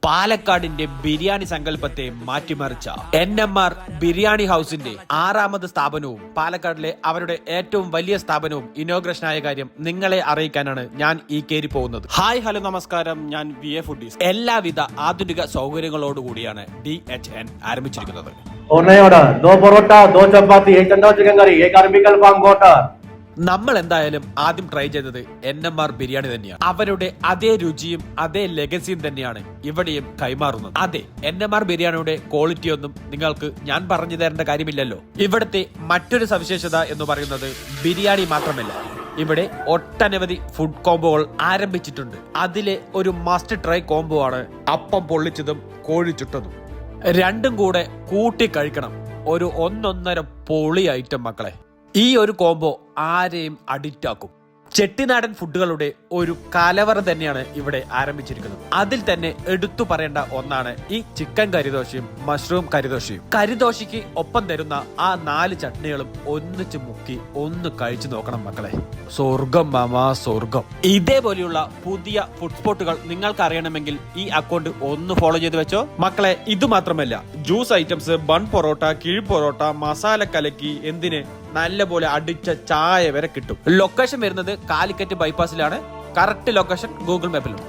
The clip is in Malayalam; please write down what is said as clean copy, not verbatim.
പാലക്കാടിന്റെ ബിരിയാണി സങ്കല്പത്തെ മാറ്റിമറിച്ച NMR ബിരിയാണി ഹൗസിന്റെ 6ാമത് സ്ഥാപനവും പാലക്കാടിലെ അവരുടെ ഏറ്റവും വലിയ സ്ഥാപനവും ഇനോഗ്രേഷൻ ആയ കാര്യം നിങ്ങളെ അറിയിക്കാനാണ് ഞാൻ ഈ കേരി പോകുന്നത്. ഹായ് ഹലോ നമസ്കാരം, ഞാൻ VA ഫുഡീസ്. എല്ലാവിധ ആധുനിക സൗകര്യങ്ങളോടുകൂടിയാണ് DHN ആരംഭിച്ചിരിക്കുന്നത്. दो परोटा, दो चपाती, एक अंडा चिकन करी, एक अरबी अल्फाम क्वार्टर. നമ്മൾ എന്തായാലും ആദ്യം ട്രൈ ചെയ്തത് NMR ബിരിയാണി തന്നെയാണ്. അവരുടെ അതേ രുചിയും അതേ ലെഗസിയും തന്നെയാണ് ഇവിടെയും കൈമാറുന്നത്. അതെ, NMR ബിരിയാണിയുടെ ക്വാളിറ്റി ഒന്നും നിങ്ങൾക്ക് ഞാൻ പറഞ്ഞു തരേണ്ട കാര്യമില്ലല്ലോ. ഇവിടുത്തെ മറ്റൊരു സവിശേഷത എന്ന് പറയുന്നത് ബിരിയാണി മാത്രമല്ല, ഇവിടെ ഒട്ടനവധി ഫുഡ് കോംബോകൾ ആരംഭിച്ചിട്ടുണ്ട്. അതിലെ ഒരു മസ്റ്റ് ട്രൈ കോംബോ ആണ് അപ്പം പൊള്ളിച്ചതും കോഴി ചുട്ടതും. രണ്ടും കൂടെ കൂട്ടി കഴിക്കണം. ഒരു ഒന്നൊന്നര പൊളി ഐറ്റം മക്കളെ. ഈ ഒരു കോംബോ ആരെയും അഡിക്റ്റ് ആക്കും. ചെട്ടിനാടൻ ഫുഡുകളുടെ ഒരു കലവറ തന്നെയാണ് ഇവിടെ ആരംഭിച്ചിരിക്കുന്നത്. അതിൽ തന്നെ എടുത്തു പറയേണ്ട ഒന്നാണ് ഈ ചിക്കൻ കരിദോശയും മഷ്റൂം കരിദോശയും. കരിദോശയ്ക്ക് ഒപ്പം തരുന്ന ആ 4 ചട്നികളും ഒന്നിച്ച് മുക്കി ഒന്ന് കഴിച്ചു നോക്കണം മക്കളെ. സ്വർഗം മാമാ, സ്വർഗം. ഇതേപോലെയുള്ള പുതിയ ഫുഡ് സ്പോട്ടുകൾ നിങ്ങൾക്ക് അറിയണമെങ്കിൽ ഈ അക്കൗണ്ട് ഒന്ന് ഫോളോ ചെയ്ത് വെച്ചോ മക്കളെ. ഇത് മാത്രമല്ല, ജ്യൂസ് ഐറ്റംസ്, ബൺ പൊറോട്ട, കിഴി പൊറോട്ട, മസാല കലക്കി, എന്തിന് നല്ലപോലെ അടിച്ച ചായ വരെ കിട്ടും. ലൊക്കേഷൻ വരുന്നത് കാലിക്കറ്റ് ബൈപ്പാസിലാണ്. Correct location Google മാപ്പിലുണ്ട്.